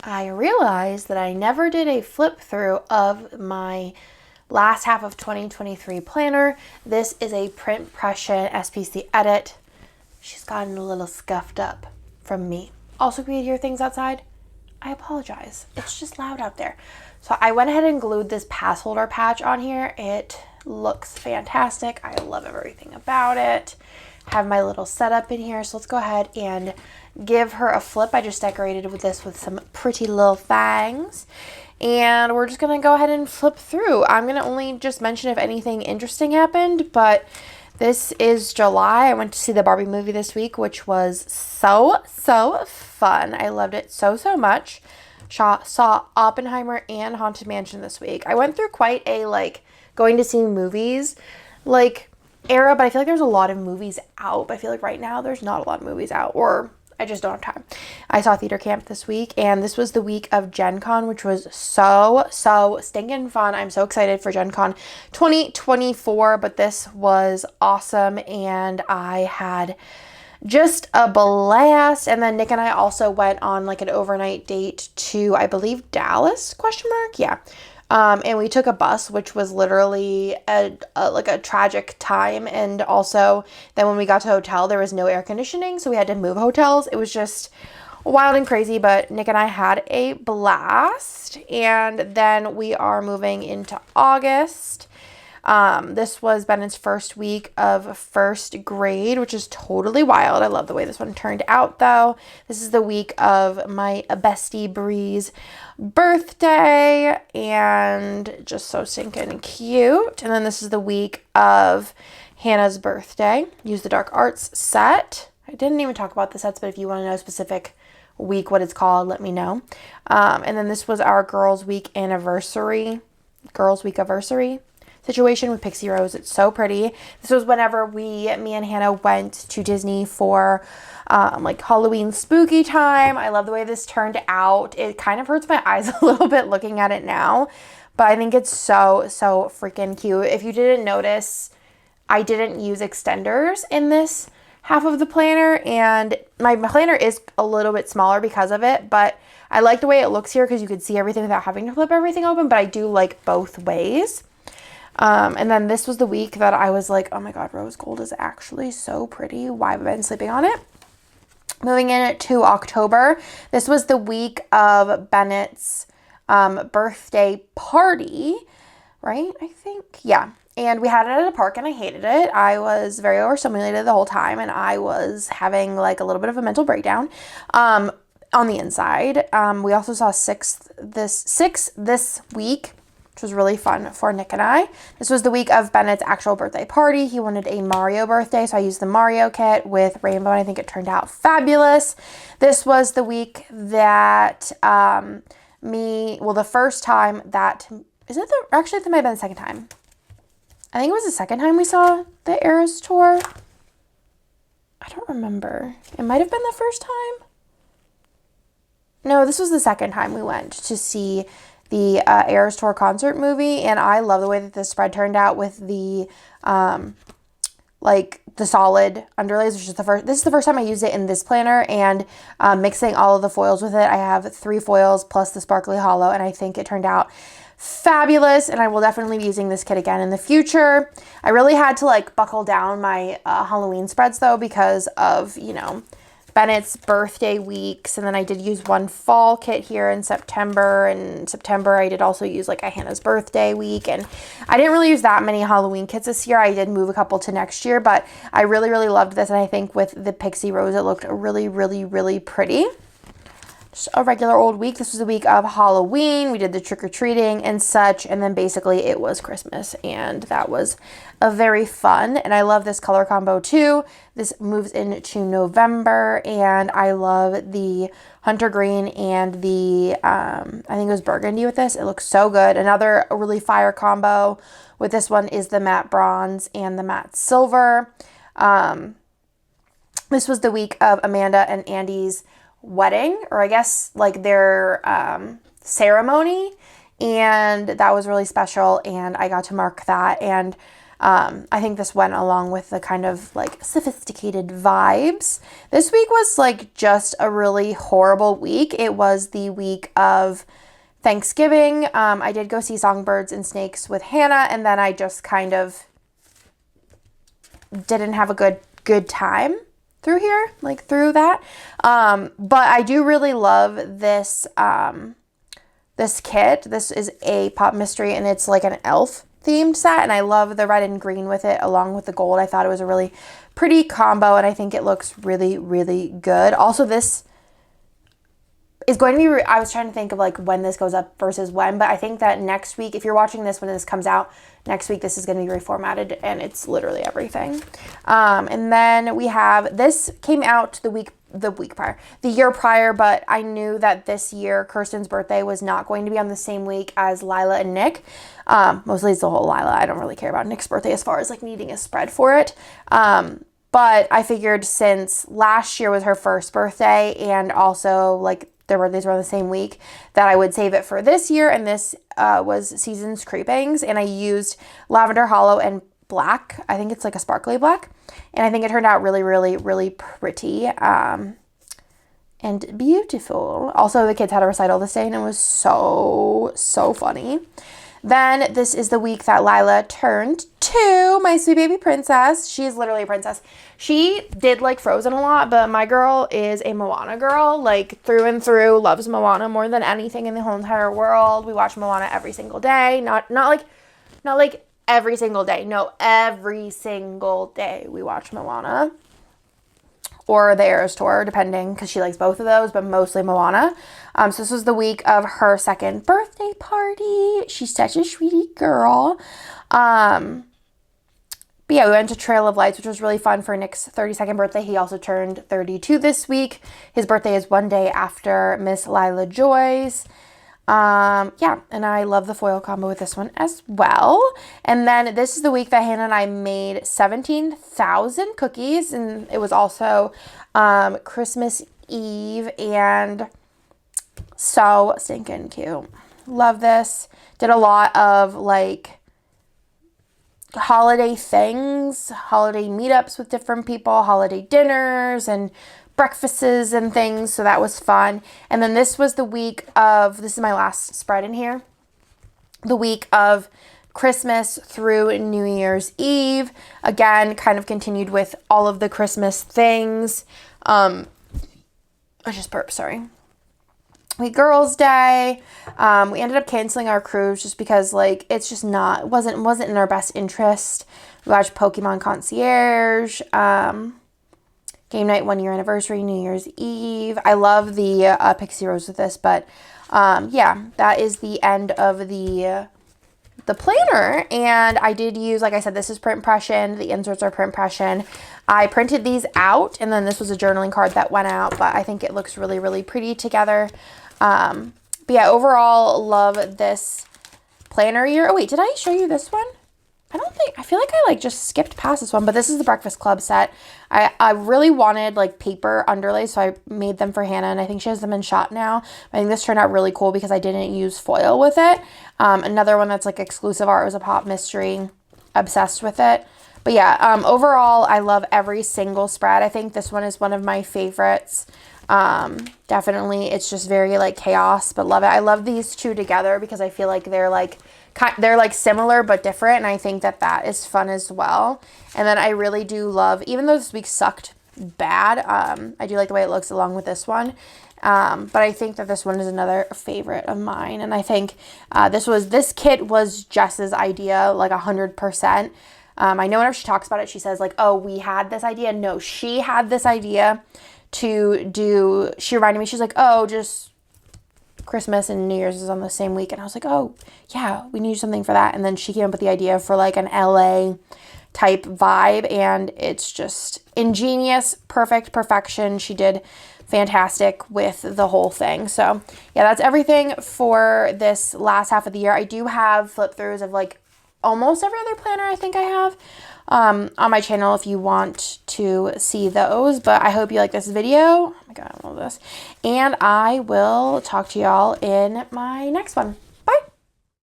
I realized that I never did a flip through of my last half of 2023 planner. This is a print Prussian SPC edit. She's gotten a little scuffed up from me. Also, can you hear things outside? I apologize. It's just loud out there. So I went ahead and glued this pass holder patch on here. It looks fantastic. I love everything about it. Have my little setup in here. So let's go ahead and give her a flip. I just decorated with this with some pretty little fangs. And we're just going to go ahead and flip through. I'm going to only just mention if anything interesting happened, but this is July. I went to see the Barbie movie this week, which was so fun. I loved it so much. Saw Oppenheimer and Haunted Mansion this week. I went through quite a going to see movies era, but I feel like there's a lot of movies out. But I feel like right now there's not a lot of movies out, or I just don't have time. I saw Theater Camp this week, and this was the week of Gen Con, which was so stinking fun. I'm so excited for Gen Con 2024, but this was awesome, and I had just a blast. And then Nick and I also went on an overnight date to, I believe, Dallas, ? Yeah. And we took a bus, which was literally a tragic time. And also then when we got to the hotel, there was no air conditioning, so we had to move hotels. It was just wild and crazy, but Nick and I had a blast. And then we are moving into August. This was Bennett's first week of first grade, which is totally wild. I love the way this one turned out, though. This is the week of my bestie Bree's birthday, and just so stinking cute. And then this is the week of Hannah's birthday. Use the Dark Arts set. I didn't even talk about the sets, but if you want to know a specific week, what it's called, let me know. And then this was our Girls Week anniversary situation with Pixie Rose. It's so pretty. This was whenever me and Hannah went to Disney for Halloween spooky time. I love the way this turned out. It kind of hurts my eyes a little bit looking at it now, but I think it's so freaking cute. If you didn't notice, I didn't use extenders in this half of the planner, and my planner is a little bit smaller because of it, but I like the way it looks here because you can see everything without having to flip everything open, but I do like both ways. And then this was the week that I was like, oh my God, rose gold is actually so pretty. Why have I been sleeping on it? Moving in to October. This was the week of Bennett's birthday party, right? I think, yeah. And we had it at a park, and I hated it. I was very overstimulated the whole time, and I was having a little bit of a mental breakdown on the inside. We also saw Six this week, which was really fun for Nick and I. This was the week of Bennett's actual birthday party. He wanted a Mario birthday, so I used the Mario kit with Rainbow, and I think it turned out fabulous. This was the week that the first time that, actually it might have been the second time. I think it was the second time we saw the Eras tour. I don't remember. It might have been the first time. No, this was the second time we went to see the Eras Tour concert movie, and I love the way that the spread turned out with the the solid underlays, which is this is the first time I used it in this planner, and mixing all of the foils with it. I have 3 foils plus the sparkly hollow, and I think it turned out fabulous, and I will definitely be using this kit again in the future. I really had to buckle down my Halloween spreads though, because of, Bennett's birthday weeks, and then I did use one fall kit here in September. And in September I did also use a Hannah's birthday week, and I didn't really use that many Halloween kits this year. I did move a couple to next year, but I really loved this, and I think with the Pixie Rose it looked really pretty. Just a regular old week. This was the week of Halloween. We did the trick-or-treating and such, and then basically it was Christmas, and that was a very fun. And I love this color combo too. This moves into November, and I love the hunter green and the I think it was burgundy with this. It looks so good. Another really fire combo with this one is the matte bronze and the matte silver. This was the week of Amanda and Andy's wedding, or I guess their ceremony, and that was really special, and I got to mark that. And I think this went along with the kind of like sophisticated vibes. This week was like just a really horrible week. It was the week of Thanksgiving. I did go see Songbirds and Snakes with Hannah, and then I just kind of didn't have a good time through here, like through that. But I do really love this this kit. This is a pop mystery, and it's like an elf themed set, and I love the red and green with it along with the gold. I thought it was a really pretty combo, and I think it looks really, really good. Also, this is going to be, I was trying to think of like when this goes up versus when, but I think that next week, if you're watching this when this comes out, next week this is going to be reformatted, and it's literally everything. And then we have, this came out the year prior, but I knew that this year Kirsten's birthday was not going to be on the same week as Lila and Nick. Mostly it's the whole Lila. I don't really care about Nick's birthday as far as like needing a spread for it. But I figured since last year was her first birthday, and also like their birthdays were on the same week, that I would save it for this year. And this was Seasons Creepings, and I used Lavender Hollow and black. I think it's like a sparkly black, and I think it turned out really, really, really pretty and beautiful. Also, the kids had a recital this day, and it was so funny. Then this is the week that Lila turned 2, my sweet baby princess. She is literally a princess. She did like Frozen a lot, but my girl is a Moana girl, like through and through, loves Moana more than anything in the whole entire world. We watch Moana every single day. Not like every single day. No, every single day we watch Moana. Or the Eras Tour, depending, because she likes both of those, but mostly Moana. So this was the week of her 2nd birthday party. She's such a sweetie girl. But yeah, we went to Trail of Lights, which was really fun for Nick's 32nd birthday. He also turned 32 this week. His birthday is one day after Miss Lila Joy's. Yeah, and I love the foil combo with this one as well. And then this is the week that Hannah and I made 17,000 cookies, and it was also Christmas Eve, and so stinking cute. Love this. Did a lot of like holiday things, holiday meetups with different people, holiday dinners and breakfasts and things, so that was fun. And then this was the week of, this is my last spread in here, the week of Christmas through New Year's Eve. Again, kind of continued with all of the Christmas things. I just burped, sorry. We Girls' Day. We ended up canceling our cruise just because like it's just not, wasn't in our best interest. We watched Pokemon Concierge, Game Night 1 year anniversary, New Year's Eve. I love the Pixie Rose with this, but yeah, that is the end of the planner. And I did use, like I said, this is print impression. The inserts are print impression. I printed these out, and then this was a journaling card that went out, but I think it looks really, really pretty together. But yeah, overall, love this planner year. Oh wait, did I show you this one? I feel like I like just skipped past this one, but this is the Breakfast Club set. I really wanted like paper underlays, so I made them for Hannah, and I think she has them in shot now. I think this turned out really cool because I didn't use foil with it. Another one that's like exclusive art was a pop mystery. Obsessed with it. But yeah, overall, I love every single spread. I think this one is one of my favorites. Definitely, it's just very like chaos, but love it. I love these two together because I feel like they're like similar but different, and I think that that is fun as well. And then I really do love, even though this week sucked bad, I do like the way it looks along with this one. But I think that this one is another favorite of mine, and I think this kit was Jess's idea, like 100%. I know whenever she talks about it, she says like, oh, we had this idea. No, she had this idea to do, she reminded me, she's like, oh, just Christmas and New Year's is on the same week. And I was like, oh yeah, we need something for that. And then she came up with the idea for like an LA type vibe, and it's just ingenious, perfection. She did fantastic with the whole thing. So yeah, that's everything for this last half of the year. I do have flip throughs of like almost every other planner I think I have on my channel if you want to see those. But I hope you like this video. Oh my god, I love this. And I will talk to y'all in my next one.